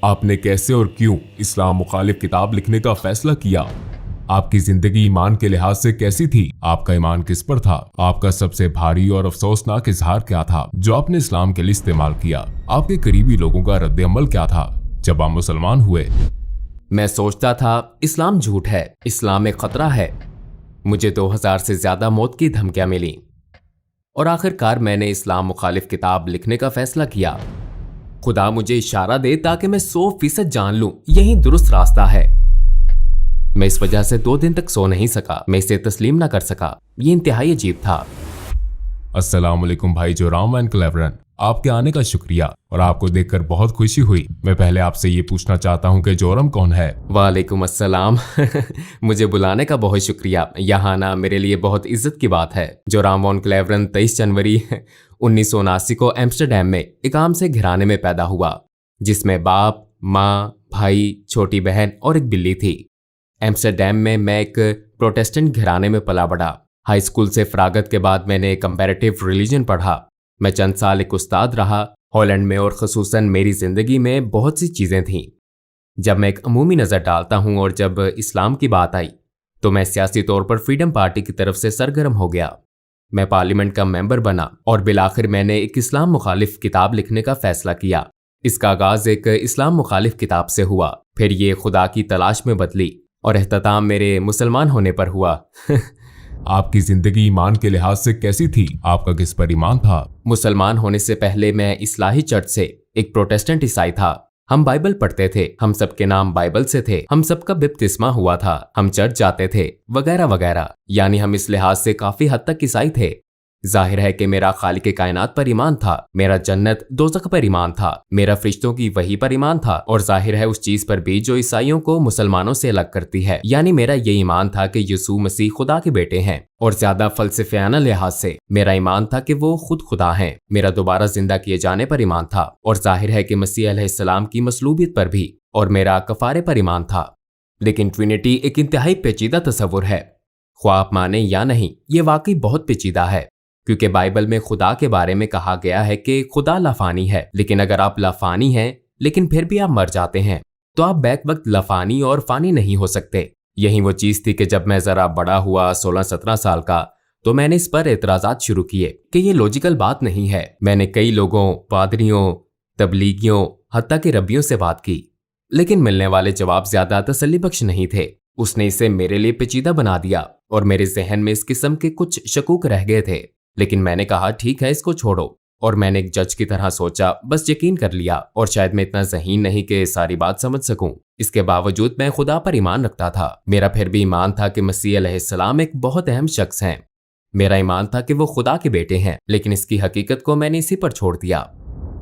आपने कैसे और क्यों इस्लाम मुखालिफ किताब लिखने का फैसला किया? आपकी जिंदगी ईमान के लिहाज से कैसी थी? आपका ईमान किस पर था? आपका सबसे भारी और अफसोसनाक इजहार क्या था जो आपने इस्लाम के लिए इस्तेमाल किया? आपके करीबी लोगों का रद्द-ए-अमल क्या था जब आप मुसलमान हुए? मैं सोचता था इस्लाम झूठ है, इस्लाम एक खतरा है। मुझे 2000 से ज्यादा मौत की धमकियां मिली और आखिरकार मैंने इस्लाम मुखालिफ किताब लिखने का फैसला किया। खुदा मुझे इशारा दे ताकि मैं 100% जान लूं यही दुरुस्त रास्ता है। मैं इस वजह से 2 दिन तक सो नहीं सका। मैं इसे तस्लीम ना कर सका। ये इंतहाई अजीब था। अस्सलाम वालेकुम भाई जोराम एंड क्लेवरन, आपके आने का शुक्रिया और आपको देखकर बहुत खुशी हुई। मैं पहले आपसे ये पूछना चाहता हूँ कि जोरम कौन है? वालेकुम अस्सलाम। मुझे बुलाने का बहुत शुक्रिया। यहाँ आना मेरे लिए बहुत इज्जत की बात है। जोराम वॉन क्लेवरन 23 जनवरी 1979 को एम्स्टरडैम में एक आम से घराने में पैदा हुआ जिसमें बाप, माँ, भाई, छोटी बहन और एक बिल्ली थी। एम्स्टरडैम में मैं एक प्रोटेस्टेंट घराने में पला बढ़ा। हाई स्कूल से फरागत के बाद मैंने कंपैरेटिव रिलीजन पढ़ा। मैं चंद साल एक उस्ताद रहा हॉलैंड में और ख़ुसूसन मेरी ज़िंदगी में बहुत सी चीज़ें थीं। जब मैं एक अमूमी नज़र डालता हूँ और जब इस्लाम की बात आई तो मैं सियासी तौर पर फ्रीडम पार्टी की तरफ से सरगर्म हो गया। मैं पार्लियामेंट का मेंबर बना और बिलाखिर मैंने एक इस्लाम मुखालिफ किताब लिखने का फैसला किया। इसका आगाज़ एक इस्लाम मुखालिफ किताब से हुआ, फिर ये खुदा की तलाश में बदली और एहतताम मेरे मुसलमान होने पर हुआ। आपकी जिंदगी ईमान के लिहाज से कैसी थी? आपका किस पर ईमान था? मुसलमान होने से पहले मैं इस्लाही चर्च से एक प्रोटेस्टेंट ईसाई था। हम बाइबल पढ़ते थे, हम सबके नाम बाइबल से थे, हम सबका बपतिस्मा हुआ था, हम चर्च जाते थे वगैरह वगैरह। यानी हम इस लिहाज से काफी हद तक ईसाई थे। जाहिर है कि मेरा खालिक कायनात पर ईमान था, मेरा जन्नत दोज़ख पर ईमान था, मेरा फरिश्तों की वही पर ईमान था और जाहिर है उस चीज पर भी जो ईसाइयों को मुसलमानों से अलग करती है। यानी मेरा ये ईमान था कि यीशु मसीह खुदा के बेटे हैं और ज्यादा फलसफियाना लिहाज से मेरा ईमान था कि वो खुद खुदा हैं। मेरा दोबारा जिंदा किए जाने पर ईमान था और जाहिर है कि मसीह अलैहिस्सलाम की मसलूबियत पर भी, और मेरा कफारे पर ईमान था। लेकिन ट्रिनिटी एक इंतहाई पेचीदा तस्वुर है। ख्वाह आप माने या नहीं, ये वाकई बहुत पेचीदा है क्योंकि बाइबल में खुदा के बारे में कहा गया है कि खुदा लाफानी है। लेकिन अगर आप लाफानी हैं लेकिन फिर भी आप मर जाते हैं तो आप बैक वक्त लाफानी और फानी नहीं हो सकते। यही वो चीज थी कि जब मैं जरा बड़ा हुआ 16-17 साल का तो मैंने इस पर एतराजात शुरू किए कि ये लॉजिकल बात नहीं है। मैंने कई लोगों, पादरियों, तबलीगियों, हत्ता के रब्बियों से बात की लेकिन मिलने वाले जवाब ज्यादा तसल्ली बख्श नहीं थे। उसने इसे मेरे लिए पेचीदा बना दिया और मेरे जहन में इस किस्म के कुछ शकूक रह गए थे। लेकिन मैंने कहा ठीक है, इसको छोड़ो। और मैंने एक जज की तरह सोचा, बस यकीन कर लिया। और शायद मैं इतना ज़हीन नहीं कि सारी बात समझ सकूं। इसके बावजूद मैं खुदा पर ईमान रखता था। मेरा फिर भी ईमान था कि मसीह अलैहिस्सलाम एक बहुत अहम शख्स हैं। मेरा ईमान था कि वो खुदा के बेटे हैं, लेकिन इसकी हकीकत को मैंने इसी पर छोड़ दिया।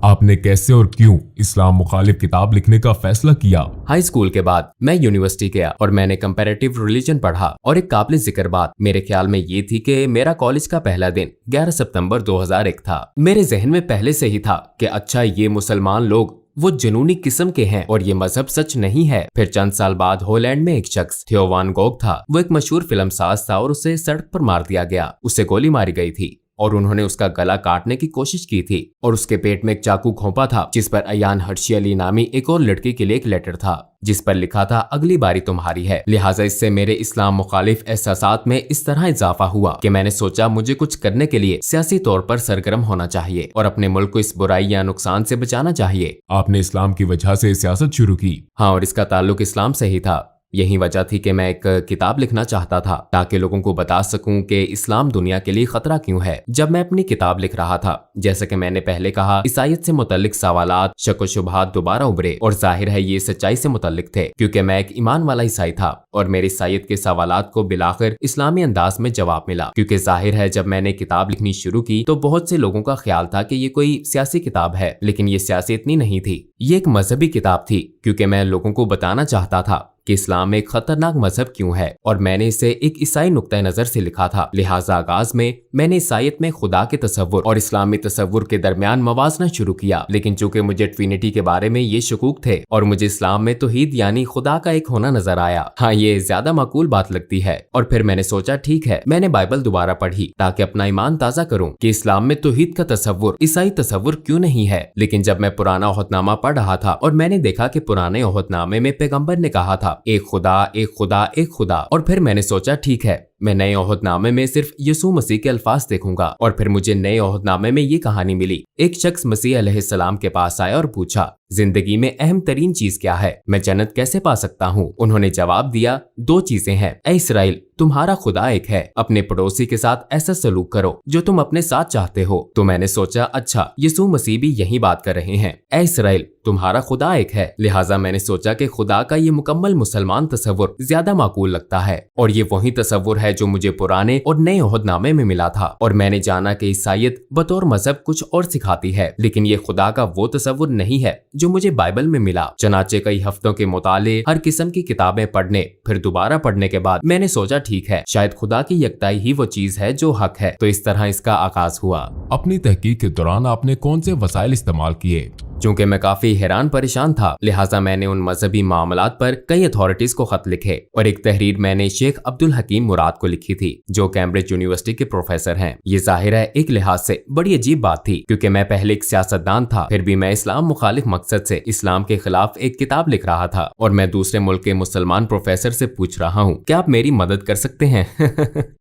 आपने कैसे और क्यों इस्लाम मुखालिफ किताब लिखने का फैसला किया? हाई स्कूल के बाद मैं यूनिवर्सिटी गया और मैंने कंपैरेटिव रिलीजन पढ़ा और एक काबिल जिक्र बात मेरे ख्याल में ये थी कि मेरा कॉलेज का पहला दिन 11 सितंबर 2001 था। मेरे जहन में पहले से ही था कि अच्छा, ये मुसलमान लोग वो जुनूनी किस्म के हैं और ये मजहब सच नहीं है। फिर चंद साल बाद हॉलैंड में एक शख्स थियो वान गोग था। वो एक मशहूर फिल्म साज था और उसे सड़क पर मार दिया गया। उसे गोली मारी गई थी और उन्होंने उसका गला काटने की कोशिश की थी और उसके पेट में एक चाकू घोंपा था जिस पर अयान हर्शी अली नामी एक और लड़की के लिए एक लेटर था जिस पर लिखा था अगली बारी तुम्हारी है। लिहाजा इससे मेरे इस्लाम मुखालिफ एहसासात में इस तरह इजाफा हुआ कि मैंने सोचा मुझे कुछ करने के लिए सियासी तौर पर सरगर्म होना चाहिए और अपने मुल्क को इस बुराई या नुकसान से बचाना चाहिए। आपने इस्लाम की वजह से सियासत शुरू की? हाँ, और इसका ताल्लुक इस्लाम से ही था। यही वजह थी कि मैं एक किताब लिखना चाहता था ताकि लोगों को बता सकूं कि इस्लाम दुनिया के लिए खतरा क्यों है। जब मैं अपनी किताब लिख रहा था, जैसा कि मैंने पहले कहा, ईसाईयत से मुतल्लिक सवालात, शक व शुबहात दोबारा उभरे और जाहिर है ये सच्चाई से मुतल्लिक थे क्योंकि मैं एक ईमान वाला ईसाई था और मेरे ईसाईयत के सवालात को बिलाखिर इस्लामी अंदाज में जवाब मिला। क्योंकि जाहिर है जब मैंने किताब लिखनी शुरू की तो बहुत से लोगों का ख्याल था कि ये कोई सियासी किताब है, लेकिन ये सियासी इतनी नहीं थी। ये एक मजहबी किताब थी क्योंकि मैं लोगों को बताना चाहता था कि इस्लाम एक खतरनाक मजहब क्यों है, और मैंने इसे एक ईसाई नुक्ता नजर से लिखा था। लिहाजा आगाज में मैंने ईसाईयत में खुदा के तसव्वुर और इस्लामी तसव्वुर के दरमियान मवाजना शुरू किया। लेकिन चूंकि मुझे ट्रिनिटी के बारे में ये शकूक थे और मुझे इस्लाम में तौहीद यानी खुदा का एक होना नजर आया, हाँ ये ज्यादा माकूल बात लगती है। और फिर मैंने सोचा ठीक है, मैंने बाइबल दोबारा पढ़ी ताकि अपना ईमान ताजा करूं कि इस्लाम में तौहीद का तसव्वुर ईसाई तसव्वुर क्यों नहीं है। लेकिन जब मैं पुराना ओहदनामा पढ़ रहा था और मैंने देखा कि पुराने ओहदनामे में पैगंबर ने कहा था एक खुदा एक खुदा एक खुदा, और फिर मैंने सोचा ठीक है, मैं नए ओहदनामे में सिर्फ यीशु मसीह के अल्फाज देखूंगा। और फिर मुझे नए ओहदनामे में ये कहानी मिली। एक शख्स मसीह अलैहिस्सलाम के पास आया और पूछा, जिंदगी में अहम तरीन चीज क्या है, मैं जन्नत कैसे पा सकता हूँ? उन्होंने जवाब दिया, 2 चीजें हैं। ऐ इसराइल, तुम्हारा खुदा एक है, अपने पड़ोसी के साथ ऐसा सलूक करो जो तुम अपने साथ चाहते हो। तो मैंने सोचा अच्छा, यीशु मसीह भी यही बात कर रहे हैं। ऐ इसराइल, तुम्हारा खुदा एक है। लिहाजा मैंने सोचा कि खुदा का ये मुकम्मल मुसलमान तसव्वुर ज्यादा माकूल लगता है, और ये वही तसव्वुर है जो मुझे पुराने और नए ओहदनामे में मिला था। और मैंने जाना कि ईसाईयत बतौर मजहब कुछ और सिखाती है, लेकिन ये खुदा का वो तसव्वुर नहीं है जो मुझे बाइबल में मिला। चनाचे कई हफ्तों के मुताले, हर किस्म की किताबें पढ़ने फिर दोबारा पढ़ने के बाद मैंने सोचा ठीक है, शायद खुदा की यकताई ही वो चीज है जो हक है। तो इस तरह इसका आगाज हुआ। अपनी तहकीक के दौरान आपने कौन से वसाइल इस्तेमाल किए? चूंकि मैं काफी हैरान परेशान था, लिहाजा मैंने उन मजहबी मामलात पर कई अथॉरिटीज को खत लिखे, और एक तहरीर मैंने शेख अब्दुल हकीम मुराद को लिखी थी जो कैम्ब्रिज यूनिवर्सिटी के प्रोफेसर हैं। ये जाहिर है एक लिहाज से बड़ी अजीब बात थी, क्योंकि मैं पहले एक सियासतदान था, फिर भी मैं इस्लाम मुखालिफ मकसद से इस्लाम के खिलाफ एक किताब लिख रहा था, और मैं दूसरे मुल्क के मुसलमान प्रोफेसर से पूछ रहा हूँ क्या आप मेरी मदद कर सकते हैं?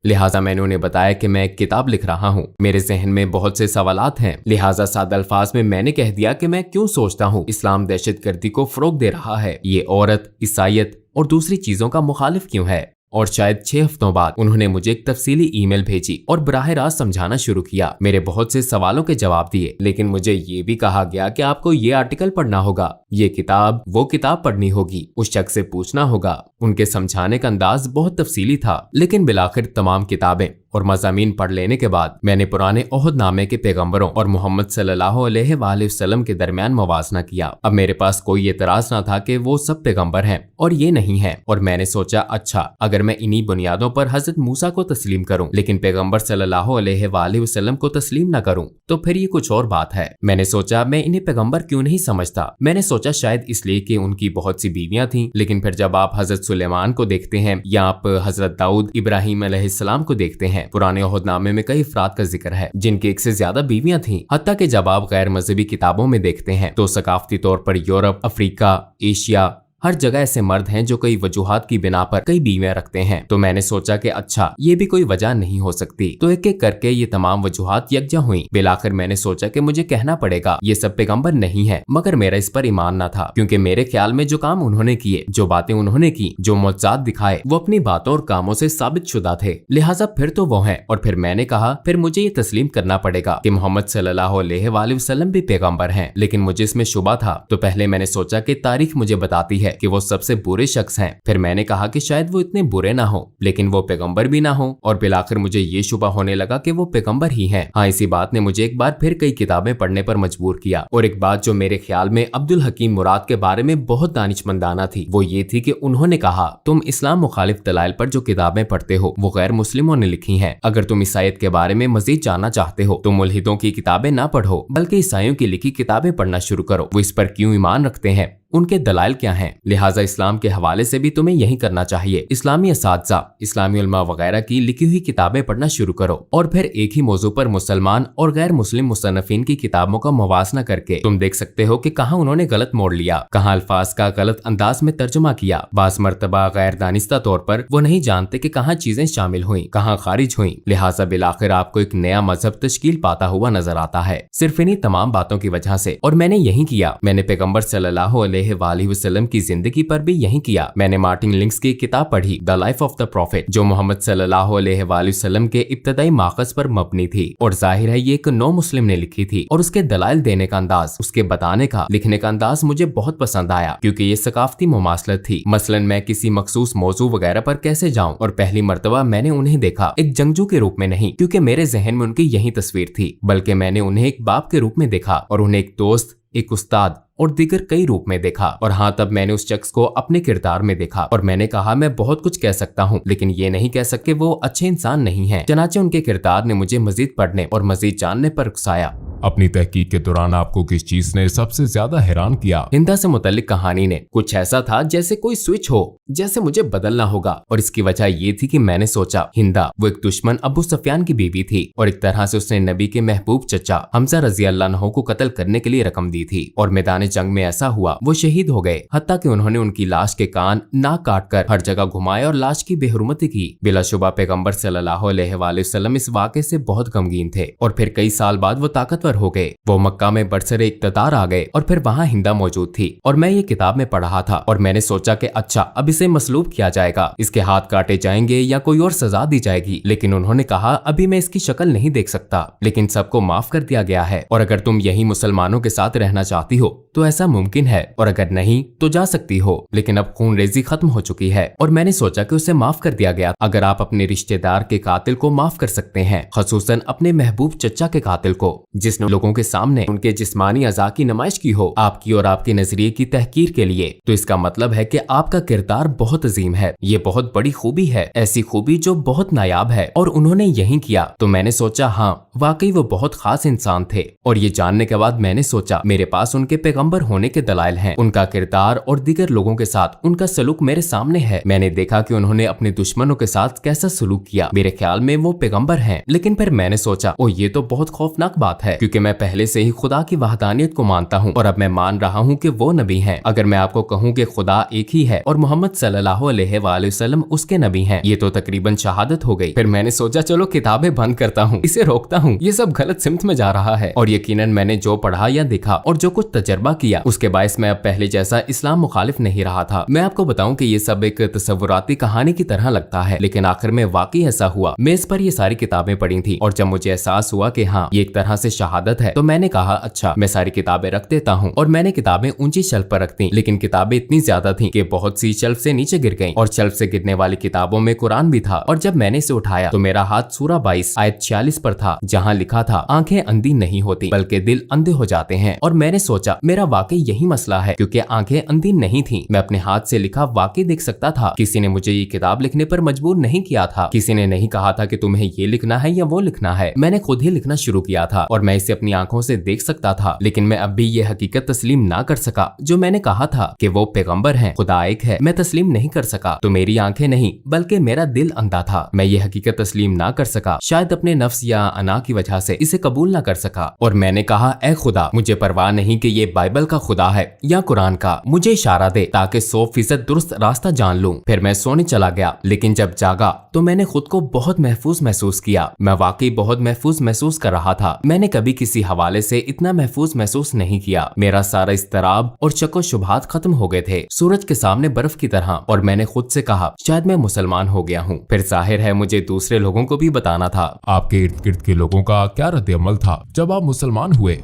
लिहाजा मैंने उन्हें बताया कि मैं एक किताब लिख रहा हूँ, मेरे जहन में बहुत से सवालात हैं। लिहाजा सादा अल्फाज में मैंने कह दिया कि मैं क्यों सोचता हूँ इस्लाम दहशतगर्दी को फरोग दे रहा है, ये औरत, ईसाईयत और दूसरी चीजों का मुखालिफ क्यों है। और शायद 6 हफ्तों बाद उन्होंने मुझे एक तफसीली ईमेल भेजी और बराह रास्त समझाना शुरू किया। मेरे बहुत से सवालों के जवाब दिए, लेकिन मुझे ये भी कहा गया कि आपको ये आर्टिकल पढ़ना होगा, ये किताब वो किताब पढ़नी होगी, उस शख्स से पूछना होगा। उनके समझाने का अंदाज बहुत तफसीली था, लेकिन बिलाखिर तमाम किताबें और मज़ामीन पढ़ लेने के बाद मैंने पुराने ओहदनामे के पैगंबरों और मोहम्मद सल्लल्लाहु अलैहि वसल्लम के दरमियान मवाजना किया। अब मेरे पास कोई एतराज ना था कि वो सब पैगंबर हैं और ये नहीं है, और मैंने सोचा अच्छा, अगर मैं इन्हीं बुनियादों पर हजरत मूसा को तस्लीम करूं लेकिन पैगंबर सल्लल्लाहु अलैहि वसल्लम को तस्लीम न करूं तो फिर ये कुछ और बात है। मैंने सोचा मैं इन्हें पैगंबर क्यों नहीं समझता। मैंने सोचा शायद इसलिए कि उनकी बहुत सी बीवियां थीं, लेकिन फिर जब आप हजरत सुलेमान को देखते हैं या आप हजरत दाऊद इब्राहिम अलैहिस्सलाम को देखते हैं, पुराने ओहदनामे में कई अफराद का जिक्र है जिनकी 1 से ज्यादा बीवियां थीं। हत्ता कि जब आप गैर मजहबी किताबों में देखते हैं तो सकाफती तौर पर यूरोप, अफ्रीका, एशिया, हर जगह ऐसे मर्द हैं जो कई वजूहात की बिना पर कई बीवियां रखते हैं। तो मैंने सोचा कि अच्छा, ये भी कोई वजह नहीं हो सकती। तो एक एक करके ये तमाम वजूहात यकजा हुई। बिलाखिर मैंने सोचा कि मुझे कहना पड़ेगा ये सब पैगंबर नहीं है, मगर मेरा इस पर ईमान न था, क्योंकि मेरे ख्याल में जो काम उन्होंने किए, जो बातें उन्होंने की, जो मुअज्जात दिखाए, वो अपनी बातों और कामों से साबित शुदा थे। लिहाजा फिर तो वो हैं। और फिर मैंने कहा फिर मुझे ये तस्लीम करना पड़ेगा कि मोहम्मद सल्लल्लाहु अलैहि वसल्लम भी पैगंबर हैं। लेकिन मुझे इसमें शुबा था। तो पहले मैंने सोचा कि तारीख मुझे बताती है कि वो सबसे बुरे शख्स हैं। फिर मैंने कहा कि शायद वो इतने बुरे ना हो, लेकिन वो पैगंबर भी ना हो। और बिलाखिर मुझे ये शुबा होने लगा कि वो पैगंबर ही हैं। हाँ, इसी बात ने मुझे एक बार फिर कई किताबें पढ़ने पर मजबूर किया। और एक बात जो मेरे ख्याल में अब्दुल हकीम मुराद के बारे में बहुत दानिशमंदाना थी, वो ये थी कि उन्होंने कहा तुम इस्लाम मुखालिफ दलाइल पर जो किताबें पढ़ते हो वो गैर मुस्लिमों ने लिखी हैं। अगर तुम ईसाईयत के बारे में मजीद जानना चाहते हो तो मुल्हिदों की किताबें ना पढ़ो, बल्कि ईसाइयों की लिखी किताबें पढ़ना शुरू करो। वो इस पर क्यों ईमान रखते हैं, उनके दलाइल क्या हैं। लिहाजा इस्लाम के हवाले से भी तुम्हें यही करना चाहिए। इस्लामी असातिज़ा, इस्लामी उलमा वगैरह की लिखी हुई किताबें पढ़ना शुरू करो, और फिर एक ही मौजू पर मुसलमान और गैर मुस्लिम मुसन्निफीन की किताबों का मुवाजना करके तुम देख सकते हो कि कहाँ उन्होंने गलत मोड़ लिया, कहाँ अल्फाज का गलत अंदाज में तर्जुमा किया। बास मर्तबा गैर दानिस्ता तौर पर वो नहीं जानते कि कहाँ चीजें शामिल हुई, कहाँ खारिज हुई। लिहाजा बिलाखिर आपको एक नया मजहब तश्कील पाता हुआ नजर आता है, सिर्फ इन्हीं तमाम बातों की वजह से। और मैंने यही किया। मैंने पैगंबर सल्लल्लाहु अलैहि वसल्लम की जिंदगी पर भी यही किया। मैंने मार्टिन लिंक्स की किताब पढ़ी, the life of the profit, जो मोहम्मद सल्लल्लाहु अलैहि वसल्लम के इब्तदाई माखज़ पर मबनी थी। और जाहिर है ये एक नौ मुस्लिम ने लिखी थी, और उसके दलाइल देने का अंदाज, उसके बताने का, लिखने का अंदाज मुझे बहुत पसंद आया, क्योंकि ये सकाफती मुमासलत थी। मसलन मैं किसी मखसूस मौजू वगैरह पर कैसे जाऊं, और पहली मर्तबा मैंने उन्हें देखा एक जंगजू के रूप में नहीं, क्योंकि मेरे जहन में उनकी यही तस्वीर थी, बल्कि मैंने उन्हें एक बाप के रूप में देखा, और उन्हें एक दोस्त, एक उस्ताद और दीगर कई रूप में देखा। और हाँ, तब मैंने उस शख्स को अपने किरदार में देखा और मैंने कहा मैं बहुत कुछ कह सकता हूँ लेकिन ये नहीं कह सकते वो अच्छे इंसान नहीं है। चनाचे उनके किरदार ने मुझे मजीद पढ़ने और मजीद जानने पर उकसाया। अपनी तहकीक के दौरान आपको किस चीज ने सबसे ज्यादा हैरान किया? हिंदा से मुतल्लिक कहानी ने कुछ ऐसा था जैसे कोई स्विच हो, जैसे मुझे बदलना होगा। और इसकी वजह ये थी कि मैंने सोचा हिंदा वो एक दुश्मन अबू सुफियान की बीवी थी और एक तरह से उसने नबी के महबूब चचा हमजा रजी अल्लाह अन्हु को कत्ल करने के लिए रकम दी थी। और मैदान जंग में ऐसा हुआ वो शहीद हो गए, हत्ता कि उन्होंने उनकी लाश के कान नाक काट कर हर जगह घुमाए और लाश की बेहुरमती की। बिलाशुबा पैगम्बर सल्लल्लाहु अलैहि वसल्लम इस वाक़े से बहुत गमगीन थे और फिर कई साल बाद वो ताकतवर हो गए। वो मक्का में बरसरे इक़्तिदार आ गए और फिर वहाँ हिंदा मौजूद थी और मैं ये किताब में पढ़ रहा था और मैंने सोचा कि अच्छा अब इसे मसलूब किया जाएगा, इसके हाथ काटे जाएंगे या कोई और सजा दी जाएगी। लेकिन उन्होंने कहा अभी मैं इसकी शक्ल नहीं देख सकता, लेकिन सबको माफ कर दिया गया है और अगर तुम यही मुसलमानों के साथ रहना चाहती हो तो ऐसा मुमकिन है और अगर नहीं तो जा सकती हो। लेकिन अब खून रेजी खत्म हो चुकी है और मैंने सोचा कि उसे माफ कर दिया गया। अगर आप अपने रिश्तेदार के कातिल को माफ कर सकते हैं, खसूसन अपने महबूब चचा के कातिल को जिसने लोगों के सामने उनके जिस्मानी अज़ा की नुमाइश की हो आपकी और आपके नजरिए की तहकीर के लिए, तो इसका मतलब है कि आपका किरदार बहुत अजीम है। ये बहुत बड़ी खूबी है, ऐसी खूबी जो बहुत नायाब है और उन्होंने यही किया। तो मैंने सोचा हाँ वाकई वो बहुत खास इंसान थे। और ये जानने के बाद मैंने सोचा मेरे पास उनके पैगंबर होने के दलाइल हैं। उनका किरदार और दीगर लोगों के साथ उनका सलूक मेरे सामने है। मैंने देखा कि उन्होंने अपने दुश्मनों के साथ कैसा सलूक किया। मेरे ख्याल में वो पैगंबर हैं। लेकिन फिर मैंने सोचा ओ ये तो बहुत खौफनाक बात है, क्योंकि मैं पहले से ही खुदा की वहदानियत को मानता हूँ और अब मैं मान रहा हूँ कि वो नबी हैं। अगर मैं आपको कहूँ कि खुदा एक ही है और मोहम्मद सल्लल्लाहु अलैहि वसल्लम उसके नबी हैं, ये तो तकरीबन शहादत हो गई। फिर मैंने सोचा चलो किताबें बंद करता हूँ, इसे रोकता हूँ, ये सब गलत सिमत में जा रहा है। और यकीनन मैंने जो पढ़ा या देखा और जो कुछ तजर्बा किया उसके बायस मैं अब पहले जैसा इस्लाम मुखालिफ नहीं रहा था। मैं आपको बताऊं कि ये सब एक तसव्वुराती कहानी की तरह लगता है, लेकिन आखिर में वाकई ऐसा हुआ। मेज पर ये सारी किताबें पढ़ी थी और जब मुझे एहसास हुआ कि हाँ ये एक तरह से शहादत है, तो मैंने कहा अच्छा मैं सारी किताबें रख देता हूँ। और मैंने किताबें ऊंची शेल्फ पर रख दी, लेकिन किताबें इतनी ज्यादा थी कि बहुत सी शेल्फ से नीचे गिर गईं और शेल्फ से गिरने वाली किताबों में कुरान भी था। और जब मैंने इसे उठाया तो मेरा हाथ सूरा 22 आयत 46 पर था, जहाँ लिखा था आंखें अंधी नहीं होती बल्कि दिल अंधे हो जाते हैं। और मैंने सोचा मेरा वाकई यही मसला है, क्योंकि आंखें अंधी नहीं थी। मैं अपने हाथ से लिखा वाकई देख सकता था। किसी ने मुझे ये किताब लिखने पर मजबूर नहीं किया था। किसी ने नहीं कहा था कि तुम्हें ये लिखना है या वो लिखना है। मैंने खुद ही लिखना शुरू किया था और मैं इसे अपनी आंखों से देख सकता था। लेकिन मैं अब भी ये हकीकत तस्लीम ना कर सका जो मैंने कहा था कि वो पैगंबर हैं, खुदा एक है। मैं तस्लीम नहीं कर सका तो मेरी आंखें नहीं बल्कि मेरा दिल अंधा था। मैं ये हकीकत तस्लीम ना कर सका, शायद अपने नफ्स या अना की वजह से इसे कबूल ना कर सका। और मैंने कहा ऐ खुदा मुझे परवाह नहीं कि ये बाइबल का खुदा है या कुरान का, मुझे इशारा दे ताकि 100% दुरुस्त रास्ता जान लूं। फिर मैं सोने चला गया, लेकिन जब जागा तो मैंने खुद को बहुत महफूज महसूस किया। मैं वाकई बहुत महफूज महसूस कर रहा था। मैंने कभी किसी हवाले से इतना महफूज महसूस नहीं किया। मेरा सारा इस्तराब और शको शुबहात खत्म हो गए थे, सूरज के सामने बर्फ की तरह। और मैंने खुद से कहा शायद मैं मुसलमान हो गया हूँ। फिर जाहिर है मुझे दूसरे लोगों को भी बताना था। आपके इर्द गिर्द के लोगों का क्या रद्द-ए-अमल था जब आप मुसलमान हुए?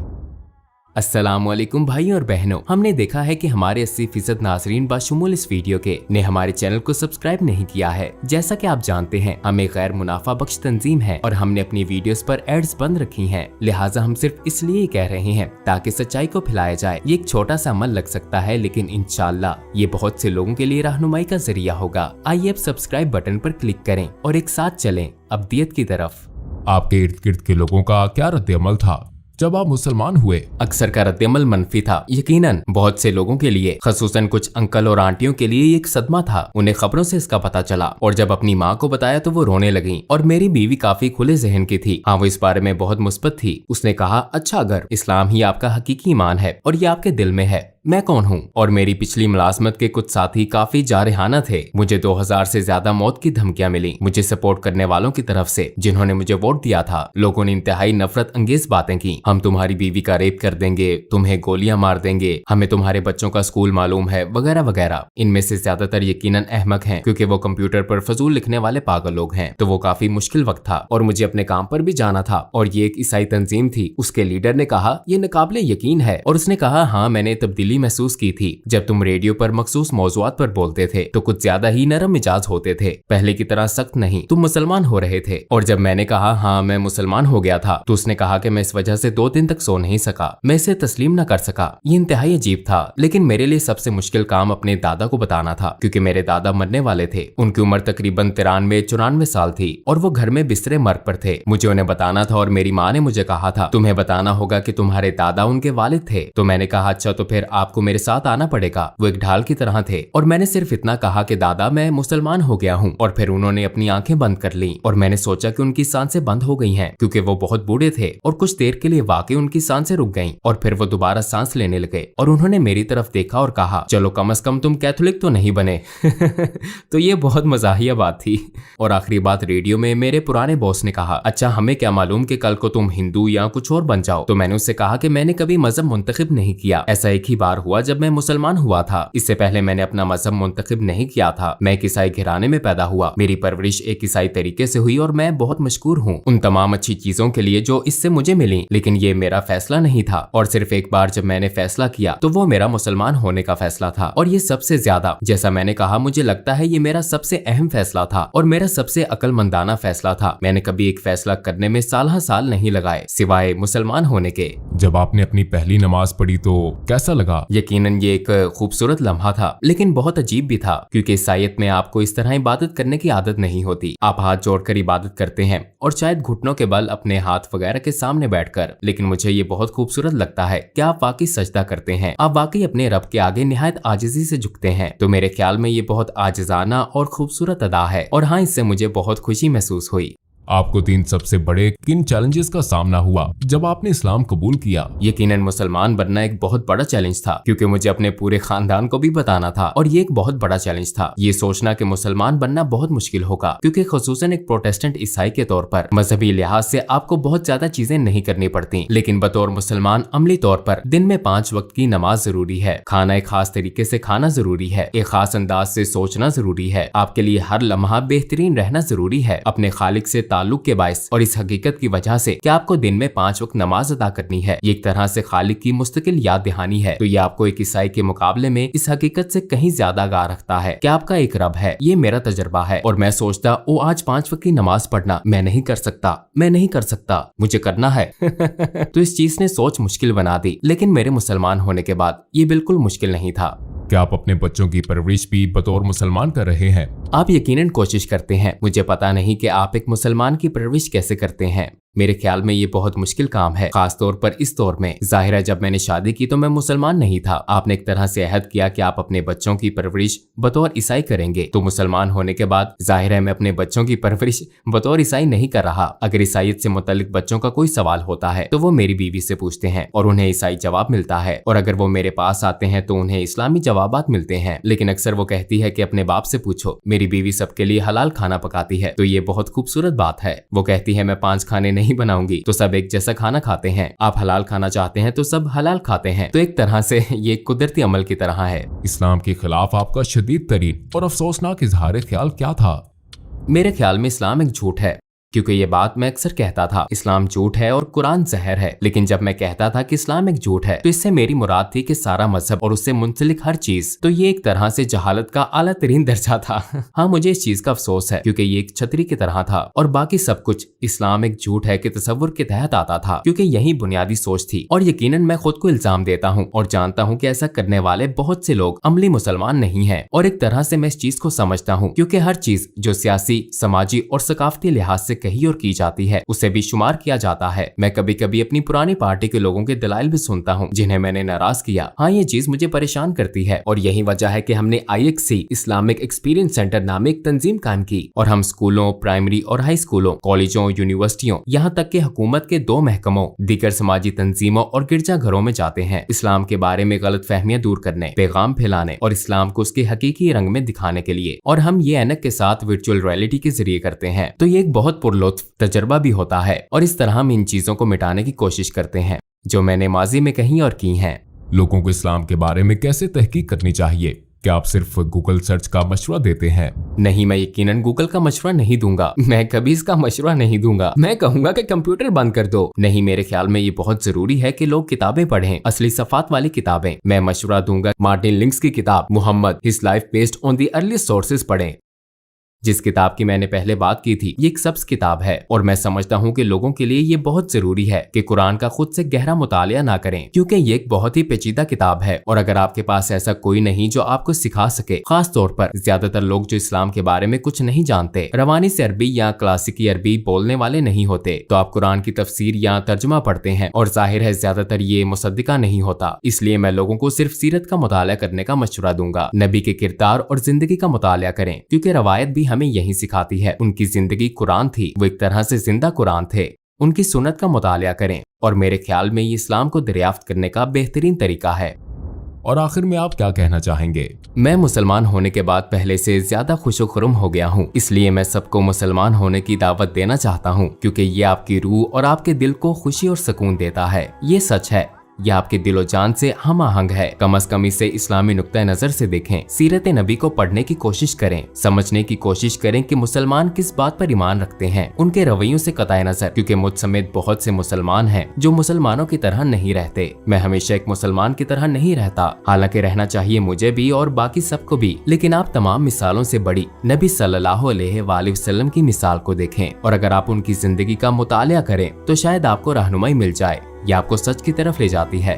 अस्सलामुअलैकुम भाई और बहनों, हमने देखा है कि हमारे 80% नाजरीन बाशुमूल इस वीडियो के ने हमारे चैनल को सब्सक्राइब नहीं किया है। जैसा कि आप जानते हैं हम एक गैर मुनाफा बख्श तंजीम है और हमने अपनी वीडियोस पर एड्स बंद रखी हैं। लिहाजा हम सिर्फ इसलिए कह रहे हैं ताकि सच्चाई को फैलाया जाए। ये एक छोटा सा अमल लग सकता है, लेकिन इंशाअल्लाह ये बहुत से लोगों के लिए रहनुमाई का जरिया होगा। आइए अब सब्सक्राइब बटन पर क्लिक करें और एक साथ चलें अब्दियत की तरफ। आपके इर्द गिर्द के लोगों का क्या रद्द-ए-अमल था जब आप मुसलमान हुए? अक्सर का रद्द-ए-अमल मनफी था। यकीनन बहुत से लोगों के लिए, खसूसन कुछ अंकल और आंटियों के लिए एक सदमा था। उन्हें खबरों से इसका पता चला और जब अपनी माँ को बताया तो वो रोने लगी। और मेरी बीवी काफी खुले जहन की थी। हाँ वो इस बारे में बहुत मुस्बत थी। उसने कहा अच्छा अगर इस्लाम ही आपका हकीकी ईमान है और ये आपके दिल में है, मैं कौन हूँ? और मेरी पिछली मुलाजमत के कुछ साथी काफी जारहाना थे। मुझे 2000 से ज्यादा मौत की धमकियां मिली मुझे सपोर्ट करने वालों की तरफ से जिन्होंने मुझे वोट दिया था। लोगों ने इंतहाई नफरत अंगेज बातें की। हम तुम्हारी बीवी का रेप कर देंगे, तुम्हें गोलियां मार देंगे, हमें तुम्हारे बच्चों का स्कूल मालूम है, वगैरह वगैरह। इनमें से ज्यादातर यकीनन अहमक हैं, क्योंकि वो कंप्यूटर पर फजूल लिखने वाले पागल लोग हैं। तो वो काफी मुश्किल वक्त था और मुझे अपने काम पर भी जाना था। और ये एक ईसाई तंजीम थी। उसके लीडर ने कहा ये नाकाबिले यकीन है और उसने कहा हाँ मैंने तब्दीली तब्दीली महसूस की थी जब तुम रेडियो पर मखसूस मौज़ूआत पर बोलते थे तो कुछ ज्यादा ही नरम मिजाज होते थे, पहले की तरह सख्त नहीं। तुम मुसलमान हो रहे थे। और जब मैंने कहा हाँ मैं मुसलमान हो गया था तो उसने कहा कि मैं इस वजह से 2 दिन तक सो नहीं सका, मैं इसे तस्लीम न कर सका। ये इंतहाई अजीब था, लेकिन मेरे लिए सबसे मुश्किल काम अपने दादा को बताना था क्योंकि मेरे दादा मरने वाले थे। उनकी उम्र तकरीबन 93-94 साल थी और वो घर में बिस्तरे मर्ग पर थे। मुझे उन्हें बताना था और मेरी माँ ने मुझे कहा था तुम्हें बताना होगा कि तुम्हारे दादा उनके वालिद थे। तो मैंने कहा अच्छा तो फिर आपको मेरे साथ आना पड़ेगा। वो एक ढाल की तरह थे और मैंने सिर्फ इतना कहा कि दादा मैं मुसलमान हो गया हूँ और फिर उन्होंने अपनी आंखें बंद कर ली और मैंने सोचा कि उनकी सांसें बंद हो गई हैं क्योंकि वो बहुत बूढ़े थे और कुछ देर के लिए वाकई उनकी सांसें रुक गईं और फिर वो दोबारा सांस लेने लगे और उन्होंने मेरी तरफ देखा और कहा चलो कम से कम तुम कैथोलिक तो नहीं बने। तो ये बहुत मजाहिया बात थी। और आखिरी बात रेडियो में मेरे पुराने बॉस ने कहा अच्छा हमें क्या मालूम कि कल को तुम हिंदू या कुछ और बन जाओ। तो मैंने उससे कहा कि मैंने कभी मजहब मुंतखब नहीं किया, ऐसा एक ही बार हुआ जब मैं मुसलमान हुआ था। इससे पहले मैंने अपना मजहब मुंतखब नहीं किया था। मैं एक ईसाई घराने में पैदा हुआ, मेरी परवरिश एक ईसाई तरीके से हुई और मैं बहुत मशकूर हूँ उन तमाम अच्छी चीजों के लिए जो इससे मुझे मिली। लेकिन ये मेरा फैसला नहीं था और सिर्फ एक बार जब मैंने फैसला किया तो वो मेरा मुसलमान होने का फैसला था। और ये सबसे ज्यादा, जैसा मैंने कहा, मुझे लगता है ये मेरा सबसे अहम फैसला था और मेरा सबसे अक्लमंदाना फैसला था। मैंने कभी एक फैसला करने में साल नहीं लगाए सिवाय मुसलमान होने के। जब आपने अपनी पहली नमाज पढ़ी तो कैसा लगा? यकीनन ये एक खूबसूरत लम्हा था, लेकिन बहुत अजीब भी था क्योंकि ईसाईयत में आपको इस तरह इबादत करने की आदत नहीं होती। आप हाथ जोड़कर इबादत करते हैं और शायद घुटनों के बल अपने हाथ वगैरह के सामने बैठकर। लेकिन मुझे ये बहुत खूबसूरत लगता है कि आप वाकई सजदा करते हैं, आप वाकई अपने रब के आगे निहायत आजिजी से झुकते हैं। तो मेरे ख्याल में ये बहुत आजिजाना और खूबसूरत अदा है और हाँ इससे मुझे बहुत खुशी महसूस हुई। आपको 3 सबसे बड़े किन चैलेंजेस का सामना हुआ जब आपने इस्लाम कबूल किया? यकीनन मुसलमान बनना एक बहुत बड़ा चैलेंज था क्योंकि मुझे अपने पूरे खानदान को भी बताना था और ये एक बहुत बड़ा चैलेंज था ये सोचना कि मुसलमान बनना बहुत मुश्किल होगा क्योंकि खुसूसन एक प्रोटेस्टेंट ईसाई के तौर पर मजहबी लिहाज से आपको बहुत ज्यादा चीजें नहीं करनी पड़ती, लेकिन बतौर मुसलमान अमली तौर पर दिन में 5 वक्त की नमाज जरूरी है, खाना एक खास तरीके से खाना जरूरी है, एक खास अंदाज से सोचना जरूरी है, आपके लिए हर लम्हा बेहतरीन रहना जरूरी है अपने खालिक से ताल्लुक के बायस और इस हकीकत की वजह से कि आपको दिन में 5 वक्त नमाज अदा करनी है। ये एक तरह से खालिक की मुस्तकिल याद दहानी है। तो ये आपको एक ईसाई के मुकाबले में इस हकीकत से कहीं ज्यादा आगाह रखता है कि आपका एक रब है। ये मेरा तजर्बा है और मैं सोचता ओ आज 5 वक्त की नमाज पढ़ना मैं नहीं कर सकता, मुझे करना है। तो इस चीज ने सोच मुश्किल बना दी, लेकिन मेरे मुसलमान होने के बाद ये बिल्कुल मुश्किल नहीं था। क्या आप अपने बच्चों की परवरिश भी बतौर मुसलमान कर रहे हैं? आप यकीनन कोशिश करते हैं। मुझे पता नहीं कि आप एक मुसलमान की परवरिश कैसे करते हैं। मेरे ख्याल में ये बहुत मुश्किल काम है, खास तौर पर इस दौर में। जाहिर है जब मैंने शादी की तो मैं मुसलमान नहीं था। आपने एक तरह से अहद किया कि आप अपने बच्चों की परवरिश बतौर ईसाई करेंगे, तो मुसलमान होने के बाद जाहिर है मैं अपने बच्चों की परवरिश बतौर ईसाई नहीं कर रहा। अगर ईसाईयत से मुतल्लिक बच्चों का कोई सवाल होता है तो वो मेरी बीवी से पूछते हैं और उन्हें ईसाई जवाब मिलता है, और अगर वो मेरे पास आते हैं तो उन्हें इस्लामी जवाबात मिलते हैं। लेकिन अक्सर वो कहती है कि अपने बाप से पूछो। मेरी बीवी सबके लिए हलाल खाना पकाती है, तो ये बहुत खूबसूरत बात है। वो कहती है मैं 5 खाने नहीं बनाऊंगी तो सब एक जैसा खाना खाते हैं। आप हलाल खाना चाहते हैं तो सब हलाल खाते हैं। तो एक तरह से ये कुदरती अमल की तरह है। इस्लाम के खिलाफ आपका शदीद तरीन और अफसोसनाक इजहार ख्याल क्या था? मेरे ख्याल में इस्लाम एक झूठ है, क्योंकि ये बात मैं अक्सर कहता था इस्लाम झूठ है और कुरान जहर है। लेकिन जब मैं कहता था कि इस्लाम एक झूठ है तो इससे मेरी मुराद थी कि सारा मजहब और उससे मुंसलिक हर चीज। तो ये एक तरह से जहालत का आला तरीन दर्जा था। हाँ मुझे इस चीज का अफसोस है क्योंकि ये एक छतरी की तरह था और बाकी सब कुछ इस्लाम एक झूठ है कि तसव्वुर के तहत आता था, क्योंकि यही बुनियादी सोच थी। और यकीनन मैं खुद को इल्जाम देता हूँ और जानता हूँ कि ऐसा करने वाले बहुत से लोग अमली मुसलमान नहीं है। और एक तरह से मैं इस चीज को समझता हूँ क्योंकि हर चीज जो सियासी, समाजी और सकाफती लिहाज से कही और की जाती है उसे भी शुमार किया जाता है। मैं कभी कभी अपनी पुरानी पार्टी के लोगों के दलाइल भी सुनता हूँ जिन्हें मैंने नाराज किया। हाँ ये चीज मुझे परेशान करती है और यही वजह है कि हमने IXC इस्लामिक एक्सपीरियंस सेंटर नामे एक तंजीम कायम की और हम स्कूलों, प्राइमरी और हाई स्कूलों, कॉलेजों, यूनिवर्सिटियों, यहाँ तक कि हुकूमत के 2 महकमों, दीगर समाजी तंजीमों और गिरजाघरों में जाते हैं इस्लाम के बारे में गलत फहमियां दूर करने, पैगाम फैलाने और इस्लाम को उसके हकीकी रंग में दिखाने के लिए। और हम ये ऐनक के साथ वर्चुअल रियलिटी के जरिए करते हैं। तो ये एक बहुत पुरलुत्फ तजर्बा भी होता है और इस तरह हम इन चीजों को मिटाने की कोशिश करते हैं जो मैंने माजी में कही और की हैं। लोगों को इस्लाम के बारे में कैसे तहकीक करनी चाहिए? क्या आप सिर्फ गूगल सर्च का मशवरा देते हैं? नहीं, मैं यकीनन गूगल का मशवरा नहीं दूंगा। मैं कभी इसका मशवरा नहीं दूंगा। मैं कहूंगा कि कंप्यूटर बंद कर दो। नहीं, मेरे ख्याल में ये बहुत जरूरी है कि लोग किताबें पढ़ें, असली सफात वाली किताबें। मैं मशवरा दूंगा मार्टिन लिंक्स की किताब Muhammad his life based on the earliest sources पढ़ें। जिस किताब की मैंने पहले बात की थी, ये एक सब्ज किताब है और मैं समझता हूँ कि लोगों के लिए ये बहुत जरूरी है कि कुरान का खुद से गहरा मुतालिया ना करें, क्योंकि ये एक बहुत ही पेचीदा किताब है। और अगर आपके पास ऐसा कोई नहीं जो आपको सिखा सके, खास तौर पर ज्यादातर लोग जो इस्लाम के बारे में कुछ नहीं जानते, रवानी से अरबी या क्लासिकी अरबी बोलने वाले नहीं होते, तो आप कुरान की तफसीर या तर्जुमा पढ़ते हैं और जाहिर है ज्यादातर ये मुसद्दिका नहीं होता। इसलिए मैं लोगों को सिर्फ सीरत का मुतालिया करने का मशवरा दूंगा। नबी के किरदार और जिंदगी का मुतालिया करें, क्योंकि रवायत भी हमें यही सिखाती है। उनकी जिंदगी कुरान थी, वो एक तरह से जिंदा कुरान थे। उनकी सुन्नत का मुतालिया करें और मेरे ख्याल में ये इस्लाम को दरियाफ्त करने का बेहतरीन तरीका है। और आखिर में आप क्या कहना चाहेंगे? मैं मुसलमान होने के बाद पहले से ज्यादा खुशो-खुर्म हो गया हूँ, इसलिए मैं सबको मुसलमान होने की दावत देना चाहता हूँ, क्योंकि ये आपकी रूह और आपके दिल को खुशी और सुकून देता है। ये सच है, यह आपके दिलो जान से हम आहंग है। कम अज कम इसे इस्लामी नुक्ता नजर से देखें। सीरत नबी को पढ़ने की कोशिश करें, समझने की कोशिश करें कि मुसलमान किस बात पर ईमान रखते हैं, उनके रवैयों से कताए नजर, क्योंकि मुझ समेत बहुत से मुसलमान हैं जो मुसलमानों की तरह नहीं रहते। मैं हमेशा एक मुसलमान की तरह नहीं रहता, हालांकि रहना चाहिए मुझे भी और बाकी सबको भी, लेकिन आप तमाम मिसालों से बड़ी नबी सल्लल्लाहु अलैहि वसल्लम की मिसाल को देखें और अगर आप उनकी जिंदगी का मुतालिया करें तो शायद आपको रहनुमाई मिल जाए। ये आपको सच की तरफ ले जाती है।